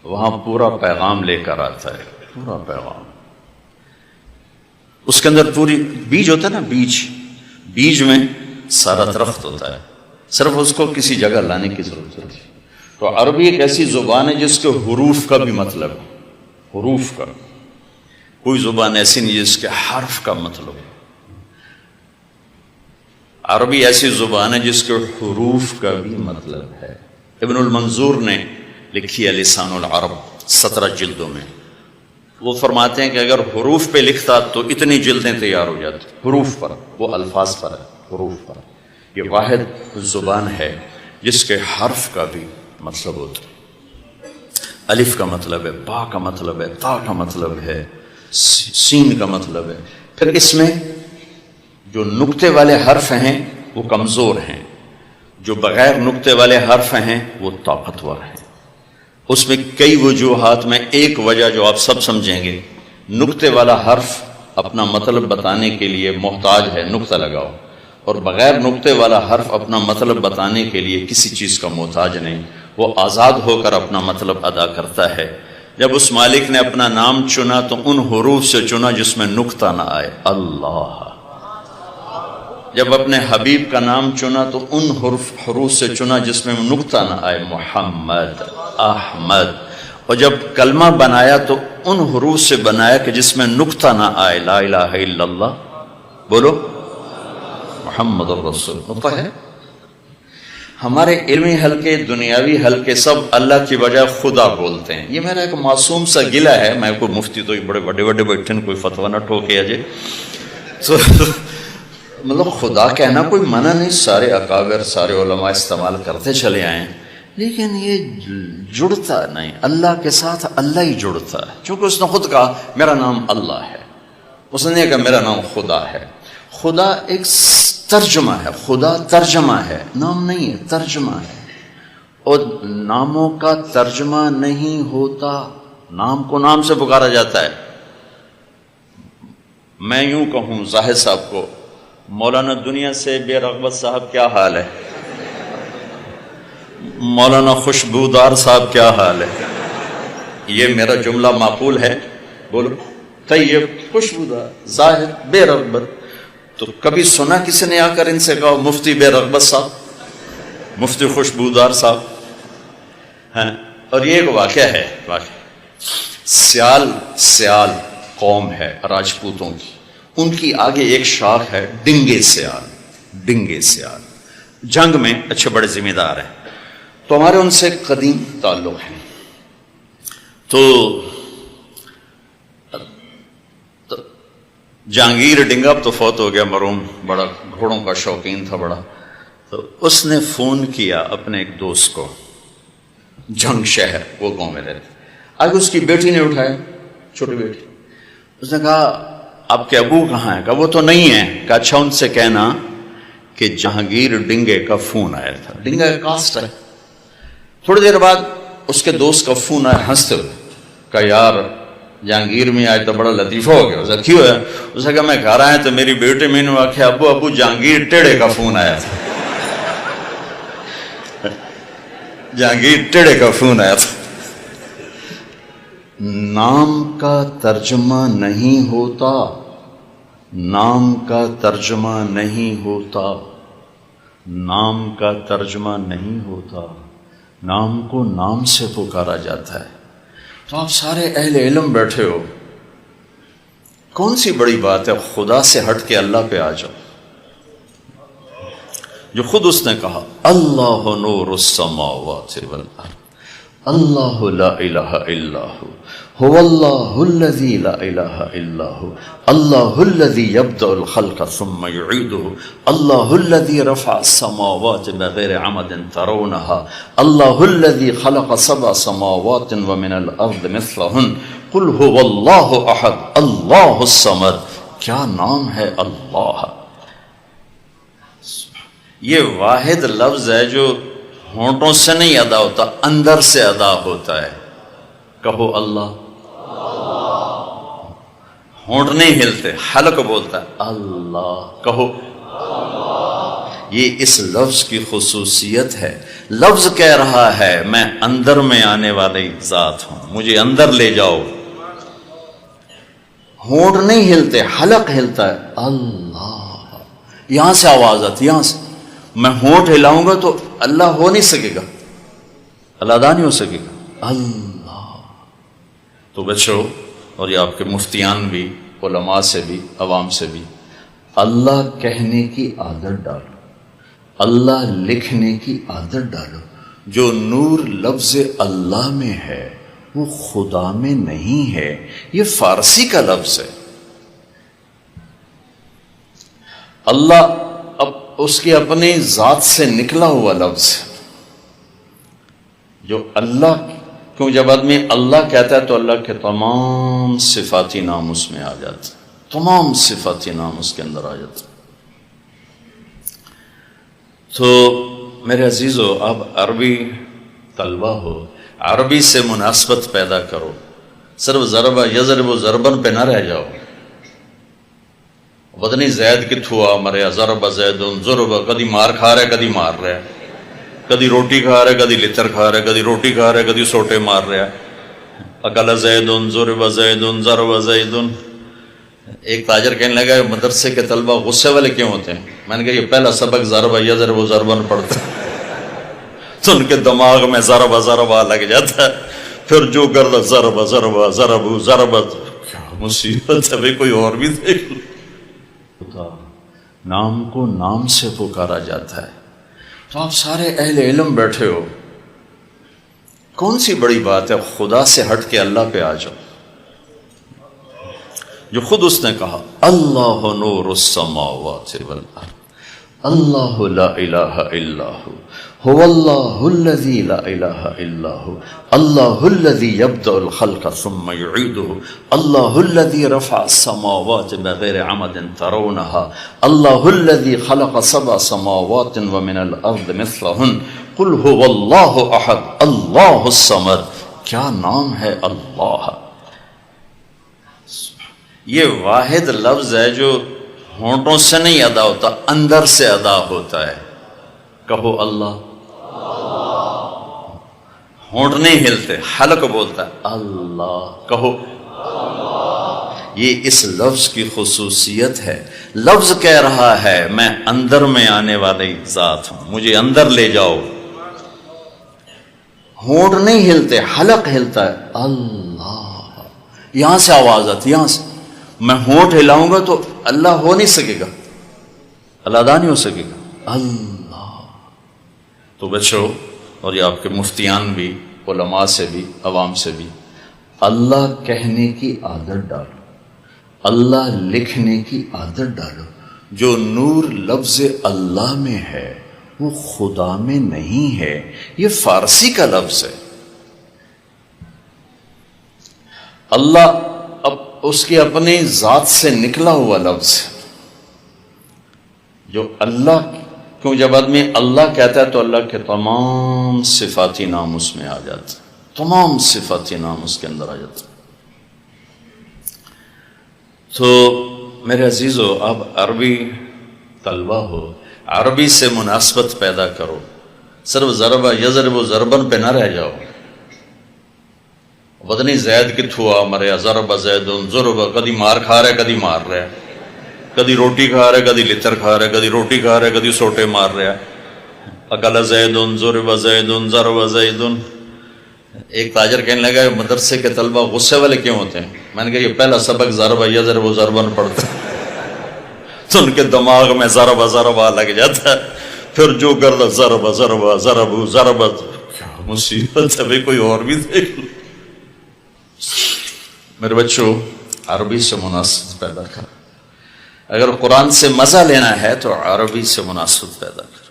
وہاں پورا پیغام لے کر آتا ہے، پورا پیغام۔ اس کے اندر پوری بیج ہوتا ہے نا، بیج میں سارا درخت ہوتا ہے، صرف اس کو کسی جگہ لانے کی ضرورت ہوتی ہے۔ تو عربی ایک ایسی زبان ہے جس کے حروف کا بھی مطلب ہے، حروف کا۔ کوئی زبان ایسی نہیں جس کے حرف کا مطلب ہے۔ عربی ایسی زبان ہے جس کے حروف کا بھی مطلب ہے۔ ابن المنظور نے لکھی ہے لسان العرب 17 جلدوں میں، وہ فرماتے ہیں کہ اگر حروف پہ لکھتا تو اتنی جلدیں تیار ہو جاتی، حروف پر، وہ الفاظ پر ہے، حروف پر۔ یہ واحد زبان ہے جس کے حرف کا بھی مطلب ہوتا ہے۔ الف کا مطلب ہے، با کا مطلب ہے، تا کا مطلب ہے، سین کا مطلب ہے۔ پھر اس میں جو نقطے والے حرف ہیں وہ کمزور ہیں، جو بغیر نقطے والے حرف ہیں وہ طاقتور ہیں۔ اس میں کئی وجوہات میں ایک وجہ جو آپ سب سمجھیں گے، نقطے والا حرف اپنا مطلب بتانے کے لیے محتاج ہے، نقطہ لگاؤ، اور بغیر نقطے والا حرف اپنا مطلب بتانے کے لیے کسی چیز کا محتاج نہیں، وہ آزاد ہو کر اپنا مطلب ادا کرتا ہے۔ جب اس مالک نے اپنا نام چنا تو ان حروف سے چنا جس میں نقطہ نہ آئے، اللہ۔ جب اپنے حبیب کا نام چنا تو ان حروف سے چنا جس میں نقطہ نہ آئے، محمد، احمد۔ اور جب کلمہ بنایا تو ان حروف سے بنایا کہ جس میں نقطہ نہ آئے، لا الہ الا اللہ، بولو محمد الرسول۔ نقطہ ہے۔ ہمارے علمی حلقے، دنیاوی حلقے سب اللہ کی بجائے خدا بولتے ہیں۔ یہ میرا ایک معصوم سا گلہ ہے، میں کوئی مفتی تو بڑے بڑے بیٹھے کوئی فتویٰ نہ ٹھوکے اجے، تو مطلب خدا کہنا کوئی منع نہیں، سارے اکابر، سارے علماء استعمال کرتے چلے آئے، لیکن یہ جڑتا نہیں اللہ کے ساتھ، اللہ ہی جڑتا ہے، چونکہ اس نے خود کہا میرا نام اللہ ہے، اس نے کہا میرا نام خدا ہے۔ خدا ایک ترجمہ ہے، خدا ترجمہ ہے، نام نہیں ہے، ترجمہ ہے۔ اور ناموں کا ترجمہ نہیں ہوتا، نام کو نام سے پکارا جاتا ہے۔ میں یوں کہوں زاہد صاحب کو، مولانا دنیا سے بے رغبت صاحب کیا حال ہے، مولانا خوشبودار صاحب کیا حال ہے، یہ میرا جملہ معقول ہے؟ بولو، طیب، خوشبودار، زاہد، بے رغبت۔ تو کبھی سنا کسی نے آ کر ان سے کہا مفتی بے رغبت صاحب، مفتی خوشبودار صاحب؟ ہیں۔ اور یہ ایک واقعہ ہے، سیال قوم ہے راجپوتوں کی، ان کی آگے ایک شاخ ہے ڈنگے سیال، جنگ میں اچھے بڑے ذمہ دار ہیں، تو ہمارے ان سے قدیم تعلق ہے۔ تو جہانگیر ڈنگا اب تو فوت ہو گیا مرحوم، بڑا گھوڑوں کا شوقین تھا بڑا، تو اس نے فون کیا اپنے ایک دوست کو، جنگ شہر، وہ گاؤں میں رہتے، آگے اس کی بیٹی نے اٹھایا، چھوٹی بیٹی، اس نے کہا آپ کے ابو کہاں ہیں؟ کہا وہ تو نہیں ہے۔ کہا اچھا ان سے کہنا کہ جہانگیر ڈنگے کا فون آیا تھا، ڈنگا کا کاسٹ ہے۔ تھوڑی دیر بعد اس کے دوست کا فون آیا ہنستے ہوئے، کہا یار جہانگیر میں آج تو بڑا لطیفہ ہو گیا۔ اسے کیوں ہے؟ اسے کہا میں گھر آیا تو میری بیٹی میں نے آخیا ابو جہانگیر ٹیڑے کا فون آیا تھا، جہانگیر ٹیڑے کا فون آیا تھا۔ نام کا ترجمہ نہیں ہوتا، نام کا ترجمہ نہیں ہوتا، نام کا ترجمہ نہیں ہوتا، نام کو نام سے پکارا جاتا ہے۔ تو آپ سارے اہل علم بیٹھے ہو، کون سی بڑی بات ہے خدا سے ہٹ کے اللہ پہ آ جاؤ، جو خود اس نے کہا اللہ نور السماوات والارض، اللہ لا الہ الا هو اللہ الذی لا الہ الا هو اللہ الذی یبدأ الخلق ثم یعیدہ اللہ الذی رفع السماوات بغیر عمد ترونها اللہ الذی خلق 7 سماوات ومن الارض مثلہن قل هو اللہ احد اللہ الصمد۔ کیا نام ہے اللہ! یہ واحد لفظ ہے جو ہونٹوں سے نہیں ادا ہوتا، اندر سے ادا ہوتا ہے۔ کہو اللہ، ہونٹ نہیں ہلتے، حلق بولتا ہے اللہ، کہو۔ یہ اس لفظ کی خصوصیت ہے، لفظ کہہ رہا ہے میں اندر میں آنے والی ذات ہوں، مجھے اندر لے جاؤ. ہونٹ نہیں ہلتے، حلق ہلتا ہے. اللہ، یہاں سے آواز آتی، یہاں سے. میں ہونٹ ہلاؤں گا تو اللہ ہو نہیں سکے گا، اللہ ادا نہیں ہو سکے گا. اللہ. تو بچو، اور یہ آپ کے مفتیان بھی، علماء سے بھی، عوام سے بھی، اللہ کہنے کی عادت ڈالو، اللہ لکھنے کی عادت ڈالو. جو نور لفظ اللہ میں ہے وہ خدا میں نہیں ہے، یہ فارسی کا لفظ ہے. اللہ اب اس کی اپنی ذات سے نکلا ہوا لفظ ہے. جو اللہ، کیوں جب آدمی اللہ کہتا ہے تو اللہ کے تمام صفاتی نام اس میں آ جاتے، تمام صفاتی نام اس کے اندر آ جاتے. تو میرے عزیزو، اب عربی طلبہ ہو، عربی سے مناسبت پیدا کرو. صرف ضربہ یضرب و ضربن پہ نہ رہ جاؤ. بدنی زید کی تھوا مریا ضرب زید ضرب، کدی مار کھا رہا ہے کدی مار رہا ہے، کدی روٹی کھا رہا ہے کدی لتر کھا رہا ہے، کدی روٹی کھا رہا ہے کدی سوٹے مار رہا ہے. اکل زید ضرب زید ضرب زید. ایک تاجر کہنے لگا مدرسے کے طلبہ غصے والے کیوں ہوتے ہیں؟ میں نے کہا یہ پہلا سبق ضرب یضرب و ضربن پڑھتا ہے تو ان کے دماغ میں ضرب ضرب لگ جاتا ہے، پھر جو کر ضرب ضرب ضرب ضرب. کیا مصیبت ہے بھائی، کوئی اور بھی دیکھ لو. نام کو نام سے پکارا جاتا ہے. تو آپ سارے اہل علم بیٹھے ہو، کون سی بڑی بات ہے خدا سے ہٹ کے اللہ پہ آ جاؤ. جو خود اس نے کہا اللہ نور السماوات والارض، اللہ لا الہ الا هو اللہ الذی لا الہ الا هو اللہ الذی یبدأ الخلق ثم یعیدہ اللہ الذی رفع السماوات بغیر عمد ترونها اللہ الذی خلق سبع سماوات ومن الارض مثلہن قل هو اللہ احد اللہ الصمد. کیا نام ہے اللہ. یہ واحد لفظ ہے جو ہونٹوں سے نہیں ادا ہوتا، اندر سے ادا ہوتا ہے. کہو اللہ. ہونٹ نہیں ہلتے، حلق بولتا ہے اللہ. کہو. یہ اس لفظ کی خصوصیت ہے. لفظ کہہ رہا ہے میں اندر میں آنے والی ذات ہوں، مجھے اندر لے جاؤ. ہونٹ نہیں ہلتے، حلق ہلتا ہے اللہ. یہاں سے آواز آتی، یہاں سے. میں ہونٹ ہلاؤں گا تو اللہ ہو نہیں سکے گا، اللہ ادا نہیں ہو سکے گا. اللہ. تو بچو، اور یہ آپ کے مفتیان بھی، علماء سے بھی، عوام سے بھی، اللہ کہنے کی عادت ڈالو، اللہ لکھنے کی عادت ڈالو. جو نور لفظ اللہ میں ہے وہ خدا میں نہیں ہے، یہ فارسی کا لفظ ہے. اللہ اب اس کی اپنی ذات سے نکلا ہوا لفظ ہے. جو اللہ، کیوں جب آدمی اللہ کہتا ہے تو اللہ کے تمام صفاتی نام اس میں آ جاتے، تمام صفاتی نام اس کے اندر آ جاتے. تو میرے عزیزو، اب عربی طلبہ ہو، عربی سے مناسبت پیدا کرو. صرف ضربہ یضرب و ضربن پہ نہ رہ جاؤ. بدنی زید کی تھوا مریا ضرب زید ضرب، کدی مار کھا رہا ہے کدی مار رہا ہے، کدی روٹی کھا رہا ہے کدی لتر کھا رہا ہے، کدی روٹی کھا رہا ہے کدی سوٹے مار رہا ہے. اکل زید ضرب زید ضرب زید. ایک تاجر کہنے لگا مدرسے کے طلبہ غصے والے کیوں ہوتے ہیں؟ میں نے کہا یہ پہلا سبق ضرب یضرب و ضربن پڑھتا ہے تو ان کے دماغ میں ضرب ضرب لگ جاتا ہے، پھر جو کر ضرب ضرب ضرب ضرب. کیا مصیبت ہے بھائی، کوئی اور بھی دیکھ لو. میرے بچوں، عربی سے مناسبت پیدا کر. اگر قرآن سے مزہ لینا ہے تو عربی سے مناسبت پیدا کر.